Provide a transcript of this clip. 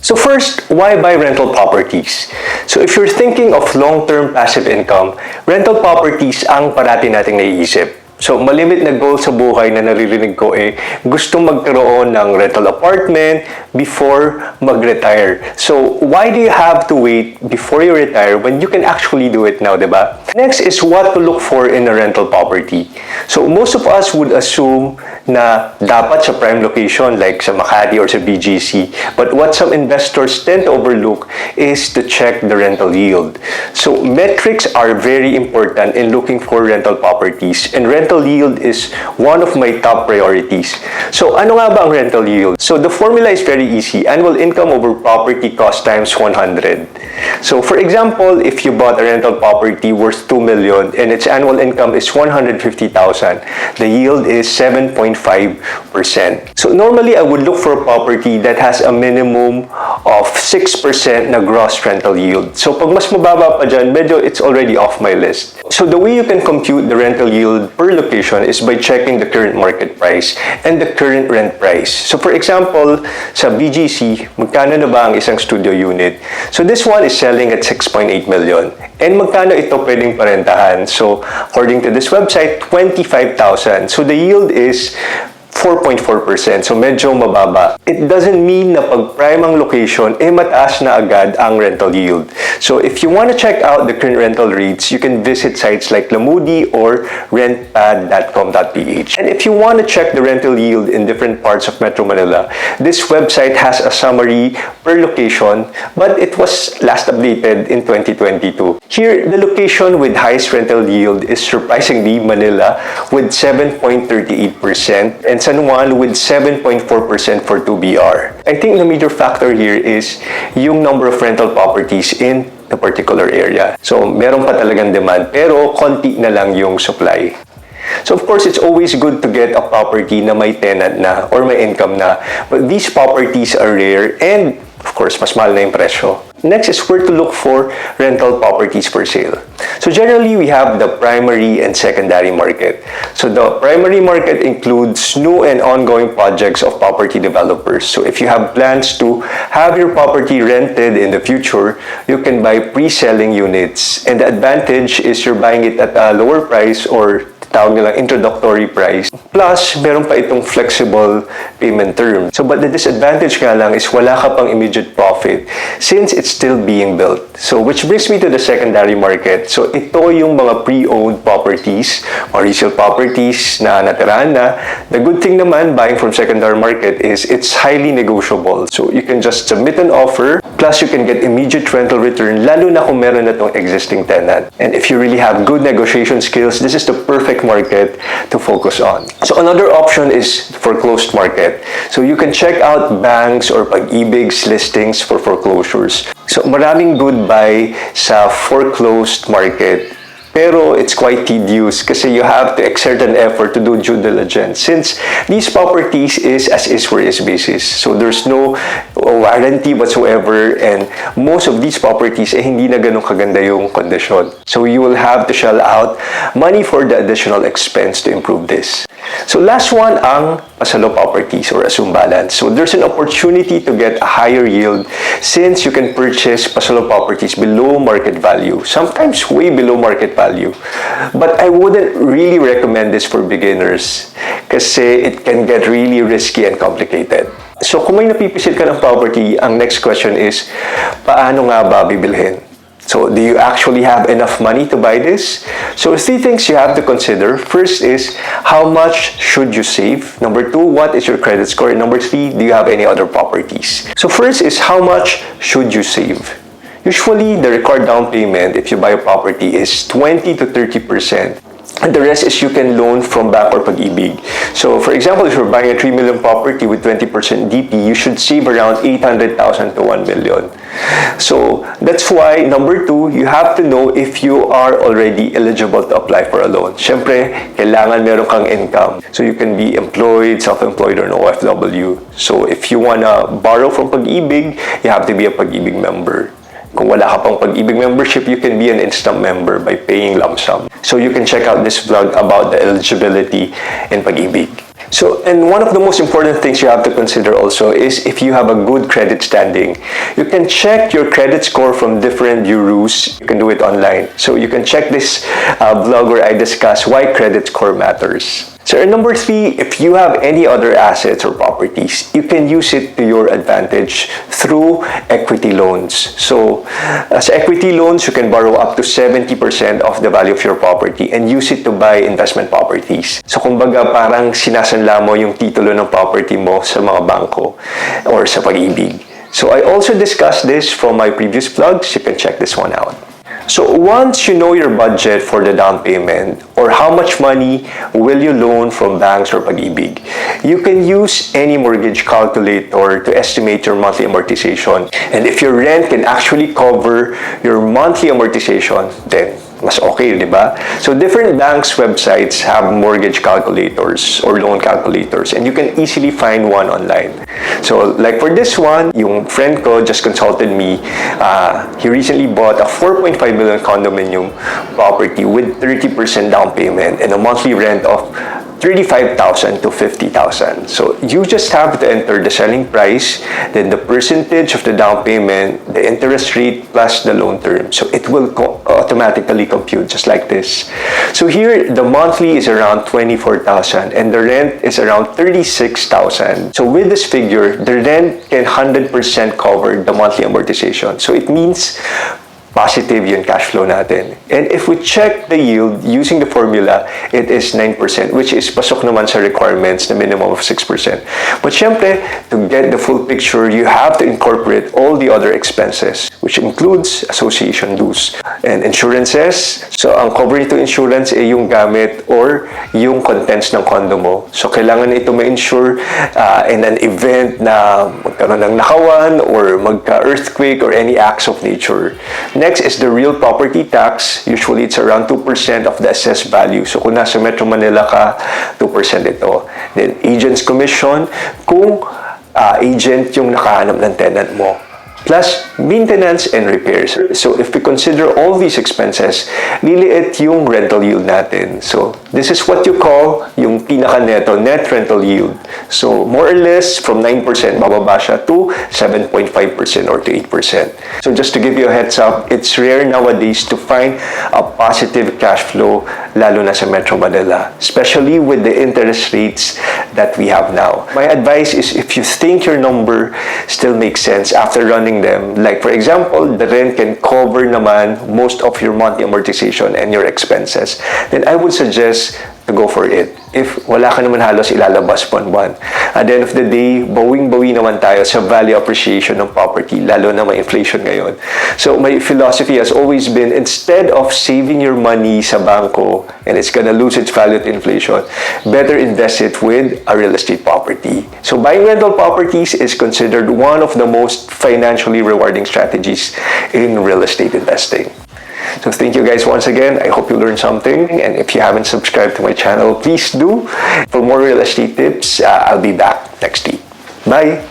So first, why buy rental properties? So if you're thinking of long-term passive income, rental properties ang parati nating naiisip. So, malimit na goal sa buhay na naririnig ko gusto magkaroon ng rental apartment before mag-retire. So, why do you have to wait before you retire when you can actually do it now, diba? Next is what to look for in a rental property. So, most of us would assume na dapat sa prime location like sa Makati or sa BGC. But what some investors tend to overlook is to check the rental yield. So, metrics are very important in looking for rental properties, and rental yield is one of my top priorities. So, ano nga ba ang rental yield? So, the formula is very easy. Annual income over property cost times 100. So, for example, if you bought a rental property worth 2 million and its annual income is 150,000, the yield is 7.5%. So, normally, I would look for a property that has a minimum of 6% na gross rental yield. So, pag mas mababa pa dyan, medyo it's already off my list. So, the way you can compute the rental yield per location is by checking the current market price and the current rent price. So, for example, sa BGC, magkano na ba ang isang studio unit? So, this one is selling at 6.8 million. And magkano ito pwedeng parentahan? So, according to this website, 25,000. So, the yield is 4.4%. So, medyo mababa. It doesn't mean na pag prime ang location, mataas na agad ang rental yield. So, if you want to check out the current rental rates, you can visit sites like Lamudi or rentpad.com.ph. And if you want to check the rental yield in different parts of Metro Manila, this website has a summary per location, but it was last updated in 2022. Here, the location with highest rental yield is surprisingly Manila with 7.38% and San Juan with 7.4% for 2BR. I think the major factor here is yung number of rental properties in the particular area. So, meron pa talagang demand, pero konti na lang yung supply. So, of course, it's always good to get a property na may tenant na or may income na. But these properties are rare and, of course, mas mahal na yung presyo. Next is where to look for rental properties for sale. So generally, we have the primary and secondary market. So the primary market includes new and ongoing projects of property developers. So if you have plans to have your property rented in the future, you can buy pre-selling units. And the advantage is you're buying it at a lower price or tawag nilang introductory price. Plus, meron pa itong flexible payment term. So, but the disadvantage nga lang is wala ka pang immediate profit since it's still being built. So, which brings me to the secondary market. So, ito yung mga pre-owned properties or resale properties na natirahan na. The good thing naman, buying from secondary market is it's highly negotiable. So, you can just submit an offer, plus you can get immediate rental return, lalo na kung meron na itong existing tenant. And if you really have good negotiation skills, this is the perfect market to focus on. So another option is foreclosed market. So you can check out banks or pag-ibig's listings for foreclosures. So maraming good buy sa foreclosed market. Pero it's quite tedious kasi you have to exert an effort to do due diligence since these properties is as is where is basis. So there's no warranty whatsoever and most of these properties hindi na ganun kaganda yung condition. So you will have to shell out money for the additional expense to improve this. So last one ang pasalo properties or assume balance. So there's an opportunity to get a higher yield since you can purchase pasalo properties below market value, sometimes way below market value. But I wouldn't really recommend this for beginners kasi it can get really risky and complicated. So kung may napipisil ka ng property, ang next question is, paano nga ba bibilhin? So, do you actually have enough money to buy this? So, 3 things you have to consider. First is, how much should you save? Number 2, what is your credit score? And number 3, do you have any other properties? So, first is, how much should you save? Usually, the required down payment if you buy a property is 20 to 30%. And the rest is you can loan from bank or pag-ibig. So, for example, if you're buying a 3 million property with 20% DP, you should save around 800,000 to 1 million. So, that's why, number 2, you have to know if you are already eligible to apply for a loan. Siyempre, kailangan meron kang income. So, you can be employed, self-employed, or an OFW. So, if you wanna borrow from pag-ibig, you have to be a pag-ibig member. Kung wala ka pang pag-ibig membership, you can be an instant member by paying lump sum. So you can check out this vlog about the eligibility in pag-ibig. So, and one of the most important things you have to consider also is if you have a good credit standing. You can check your credit score from different bureaus. You can do it online. So you can check this blog where I discuss why credit score matters. So number 3, if you have any other assets or properties, you can use it to your advantage through equity loans. So as equity loans, you can borrow up to 70% of the value of your property and use it to buy investment properties. So kumbaga parang sinasanla mo yung titulo ng property mo sa mga bangko or sa pag-ibig. So I also discussed this from my previous vlogs. You can check this one out. So once you know your budget for the down payment or how much money will you loan from banks or pag-ibig, you can use any mortgage calculator to estimate your monthly amortization. And if your rent can actually cover your monthly amortization, then mas okay, di ba? So different banks' websites have mortgage calculators or loan calculators and you can easily find one online. So like for this one, yung friend ko just consulted me. He recently bought a 4.5 million condominium property with 30% down payment and a monthly rent of 35,000 to 50,000. So you just have to enter the selling price, then the percentage of the down payment, the interest rate plus the loan term. So it will automatically compute just like this. So here the monthly is around 24,000 and the rent is around 36,000. So with this figure, the rent can 100% cover the monthly amortization. So it means positive yung cash flow natin. And if we check the yield using the formula, it is 9%, which is pasok naman sa requirements na minimum of 6%. But syempre, to get the full picture, you have to incorporate all the other expenses, which includes association dues and insurances. So, ang cover nito insurance ay yung gamit or yung contents ng condo mo. So, kailangan ito ma-insure in an event na magkaroon ng nakawan or magka-earthquake or any acts of nature. Next is the real property tax. Usually, it's around 2% of the assessed value. So, kung nasa Metro Manila ka, 2% ito. Then, agent's commission, kung agent yung nakahanap ng tenant mo. Plus, maintenance and repairs. So, if we consider all these expenses, liliit yung rental yield natin. So, this is what you call yung pinaka-neto, net rental yield. So, more or less, from 9%, bababa siya to 7.5% or to 8%. So, just to give you a heads up, it's rare nowadays to find a positive cash flow, lalo na sa Metro Manila, especially with the interest rates that we have now. My advice is if you think your number still makes sense after running them, like for example, the rent can cover naman most of your monthly amortization and your expenses, then I would suggest to go for it. If wala ka naman halos ilalabas buwan-buwan. At the end of the day, bawing-bawi naman tayo sa value appreciation ng property, lalo na may inflation ngayon. So my philosophy has always been, instead of saving your money sa bangko and it's gonna lose its value to inflation, better invest it with a real estate property. So buying rental properties is considered one of the most financially rewarding strategies in real estate investing. So thank you guys once again. I hope you learned something. And if you haven't subscribed to my channel, please do. For more real estate tips, I'll be back next week. Bye!